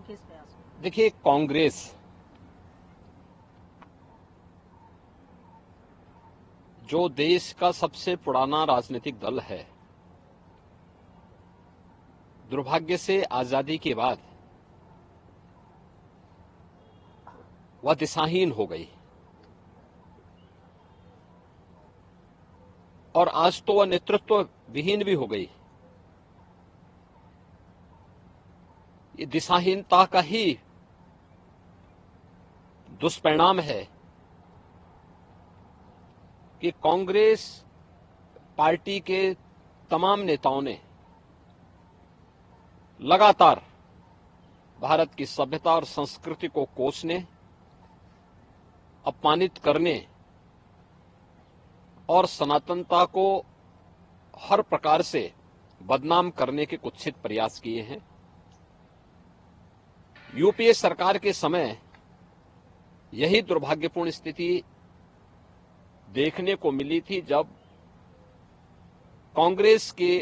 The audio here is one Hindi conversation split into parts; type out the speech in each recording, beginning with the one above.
उनके इस प्रयास को? देखिए, कांग्रेस जो देश का सबसे पुराना राजनीतिक दल है, दुर्भाग्य से आजादी के बाद वह दिशाहीन हो गई और आज तो वह नेतृत्व विहीन भी हो गई। ये दिशाहीनता का ही दुष्परिणाम है कि कांग्रेस पार्टी के तमाम नेताओं ने लगातार भारत की सभ्यता और संस्कृति को कोसने, अपमानित करने और सनातनता को हर प्रकार से बदनाम करने के कुत्सित प्रयास किए हैं। यूपीए सरकार के समय यही दुर्भाग्यपूर्ण स्थिति देखने को मिली थी, जब कांग्रेस के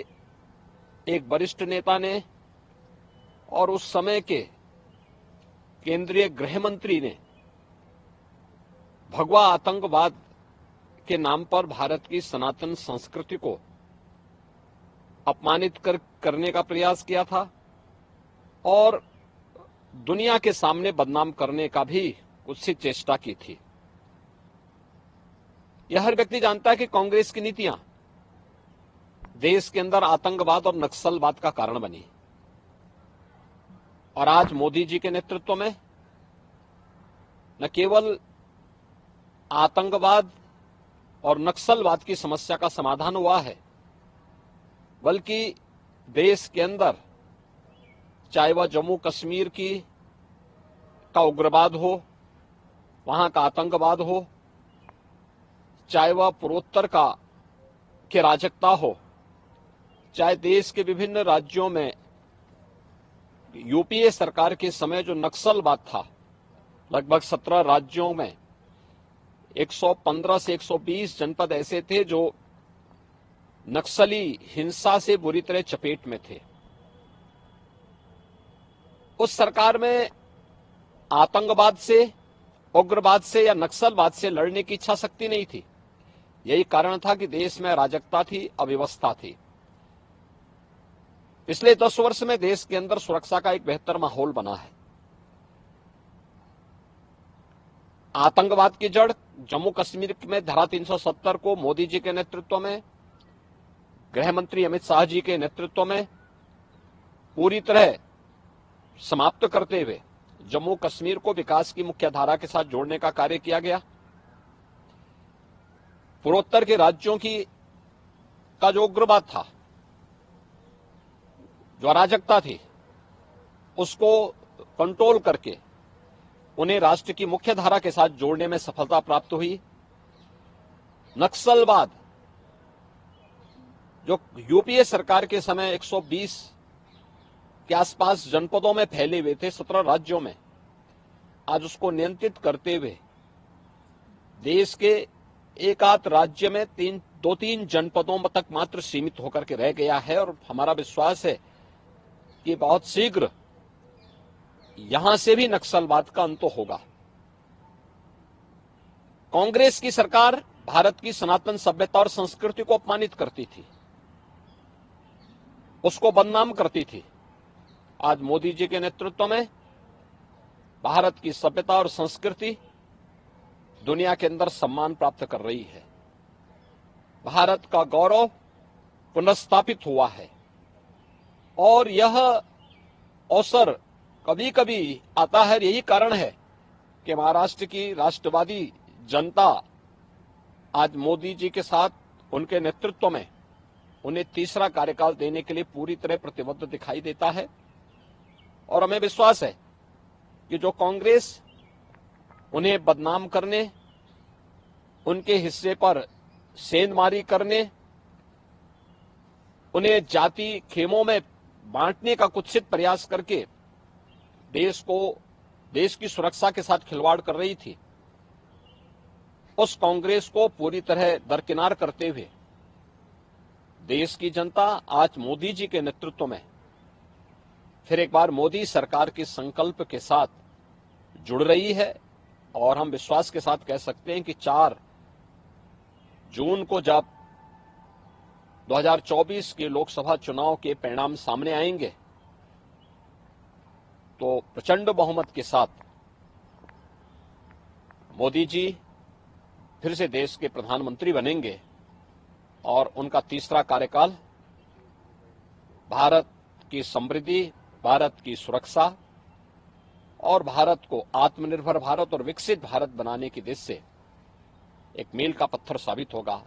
एक वरिष्ठ नेता ने और उस समय के केंद्रीय गृह मंत्री ने भगवा आतंकवाद के नाम पर भारत की सनातन संस्कृति को अपमानित करने का प्रयास किया था और दुनिया के सामने बदनाम करने का भी कुत्सित चेष्टा की थी। यह हर व्यक्ति जानता है कि कांग्रेस की नीतियां देश के अंदर आतंकवाद और नक्सलवाद का कारण बनी और आज मोदी जी के नेतृत्व में न केवल आतंकवाद और नक्सलवाद की समस्या का समाधान हुआ है, बल्कि देश के अंदर चाहे वह जम्मू कश्मीर का उग्रवाद हो, वहां का आतंकवाद हो, चाहे वह पूर्वोत्तर के अराजकता हो, चाहे देश के विभिन्न राज्यों में यूपीए सरकार के समय जो नक्सलवाद था, लगभग 17 राज्यों में 115 से 120 जनपद ऐसे थे जो नक्सली हिंसा से बुरी तरह चपेट में थे। उस सरकार में आतंकवाद से, उग्रवाद से या नक्सलवाद से लड़ने की इच्छा शक्ति नहीं थी। यही कारण था कि देश में अराजकता थी, अव्यवस्था थी। पिछले 10 वर्ष में देश के अंदर सुरक्षा का एक बेहतर माहौल बना है। आतंकवाद की जड़ जम्मू कश्मीर में धारा 370 को मोदी जी के नेतृत्व में, गृह मंत्री अमित शाह जी के नेतृत्व में पूरी तरह समाप्त करते हुए जम्मू कश्मीर को विकास की मुख्य धारा के साथ जोड़ने का कार्य किया गया। पूर्वोत्तर के राज्यों का जो उग्रवाद था, जो अराजकता थी, उसको कंट्रोल करके उन्हें राष्ट्र की मुख्य धारा के साथ जोड़ने में सफलता प्राप्त हुई। नक्सलवाद जो यूपीए सरकार के समय 120 के आसपास जनपदों में फैले हुए थे, 17 राज्यों में, आज उसको नियंत्रित करते हुए देश के एक आध राज्य में 2-3 जनपदों तक मात्र सीमित होकर के रह गया है और हमारा विश्वास है कि बहुत शीघ्र यहां से भी नक्सलवाद का अंत होगा। कांग्रेस की सरकार भारत की सनातन सभ्यता और संस्कृति को अपमानित करती थी, उसको बदनाम करती थी। आज मोदी जी के नेतृत्व में भारत की सभ्यता और संस्कृति दुनिया के अंदर सम्मान प्राप्त कर रही है। भारत का गौरव पुनर्स्थापित हुआ है और यह अवसर कभी कभी आता है। यही कारण है कि महाराष्ट्र की राष्ट्रवादी जनता आज मोदी जी के साथ, उनके नेतृत्व में उन्हें तीसरा कार्यकाल देने के लिए पूरी तरह प्रतिबद्ध दिखाई देता है और हमें विश्वास है कि जो कांग्रेस उन्हें बदनाम करने, उनके हिस्से पर सेंधमारी करने, उन्हें जाति खेमों में बांटने का कुत्सित प्रयास करके देश की सुरक्षा के साथ खिलवाड़ कर रही थी, उस कांग्रेस को पूरी तरह दरकिनार करते हुए देश की जनता आज मोदी जी के नेतृत्व में फिर एक बार मोदी सरकार के संकल्प के साथ जुड़ रही है और हम विश्वास के साथ कह सकते हैं कि 4 जून को जब 2024 के लोकसभा चुनाव के परिणाम सामने आएंगे तो प्रचंड बहुमत के साथ मोदी जी फिर से देश के प्रधानमंत्री बनेंगे और उनका तीसरा कार्यकाल भारत की समृद्धि, भारत की सुरक्षा और भारत को आत्मनिर्भर भारत और विकसित भारत बनाने की दिशा से एक मील का पत्थर साबित होगा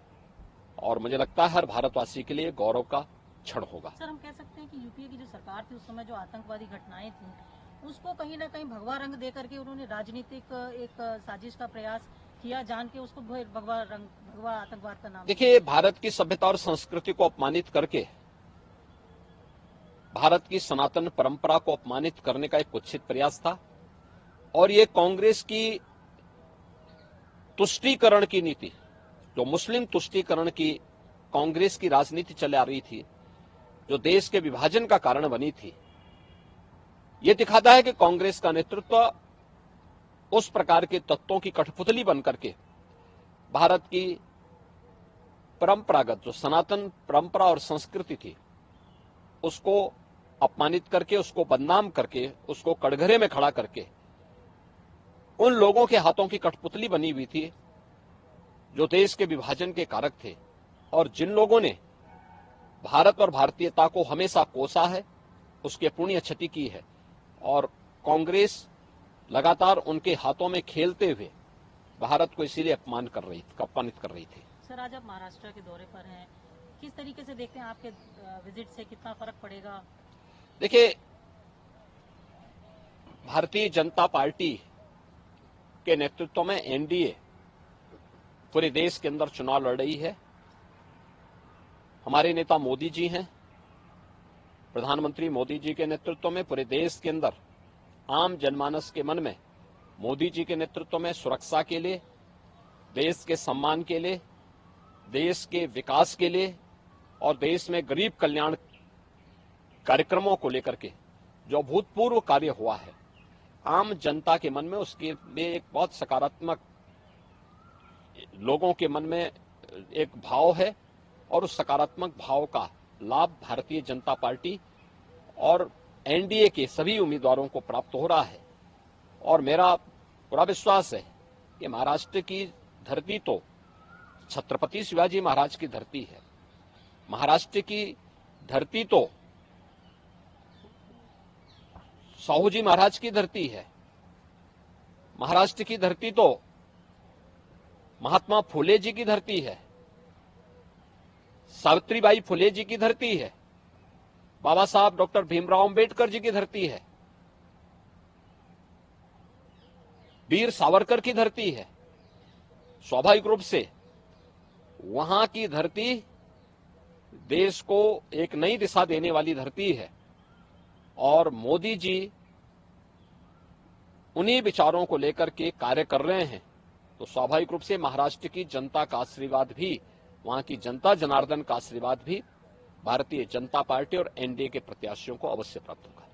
और मुझे लगता है हर भारतवासी के लिए गौरव का क्षण होगा। सर, हम कह सकते हैं कि यूपीए की जो सरकार थी उस समय जो आतंकवादी घटनाएं थी उसको कहीं ना कहीं भगवा रंग देकर के उन्होंने राजनीतिक एक साजिश का प्रयास किया, जान के उसको भगवा आतंकवाद का नाम। देखिए, भारत की सभ्यता और संस्कृति को अपमानित करके, भारत की सनातन परंपरा को अपमानित करने का एक कुत्सित प्रयास था और ये कांग्रेस की तुष्टीकरण की नीति, जो मुस्लिम तुष्टीकरण की कांग्रेस की राजनीति चले आ रही थी, जो देश के विभाजन का कारण बनी थी, ये दिखाता है कि कांग्रेस का नेतृत्व उस प्रकार के तत्वों की कठपुतली बनकर के भारत की परंपरागत जो सनातन परंपरा और संस्कृति थी उसको अपमानित करके, उसको बदनाम करके, उसको कटघरे में खड़ा करके उन लोगों के हाथों की कठपुतली बनी हुई थी जो देश के विभाजन के कारक थे और जिन लोगों ने भारत और भारतीयता को हमेशा कोसा है, उसकी पुण्य क्षति की है और कांग्रेस लगातार उनके हाथों में खेलते हुए भारत को इसीलिए अपमानित कर रही थी। सर, आज आप महाराष्ट्र के दौरे पर हैं, किस तरीके से देखते हैं आपके विजिट से कितना फर्क पड़ेगा? देखिए, भारतीय जनता पार्टी के नेतृत्व में एनडीए पूरे देश के अंदर चुनाव लड़ रही है। हमारे नेता मोदी जी हैं, प्रधानमंत्री मोदी जी के नेतृत्व में पूरे देश के अंदर आम जनमानस के मन में मोदी जी के नेतृत्व में सुरक्षा के लिए, देश के सम्मान के लिए, देश के विकास के लिए और देश में गरीब कल्याण कार्यक्रमों को लेकर के जो भूतपूर्व कार्य हुआ है, आम जनता के मन में उसके लिए एक बहुत सकारात्मक लोगों के मन में एक भाव है और उस सकारात्मक भाव का लाभ भारतीय जनता पार्टी और एनडीए के सभी उम्मीदवारों को प्राप्त हो रहा है और मेरा पूरा विश्वास है कि महाराष्ट्र की धरती तो छत्रपति शिवाजी महाराज की धरती है, महाराष्ट्र की धरती तो साहूजी महाराज की धरती है, महाराष्ट्र की धरती तो महात्मा फुले जी की धरती है, सावित्रीबाई फुले जी की धरती है, बाबा साहब डॉक्टर भीमराव अंबेडकर जी की धरती है, वीर सावरकर की धरती है। स्वाभाविक रूप से वहां की धरती देश को एक नई दिशा देने वाली धरती है और मोदी जी उन्हीं विचारों को लेकर के कार्य कर रहे हैं, तो स्वाभाविक रूप से महाराष्ट्र की जनता का आशीर्वाद भी, वहां की जनता जनार्दन का आशीर्वाद भी भारतीय जनता पार्टी और एनडीए के प्रत्याशियों को अवश्य प्राप्त होगा।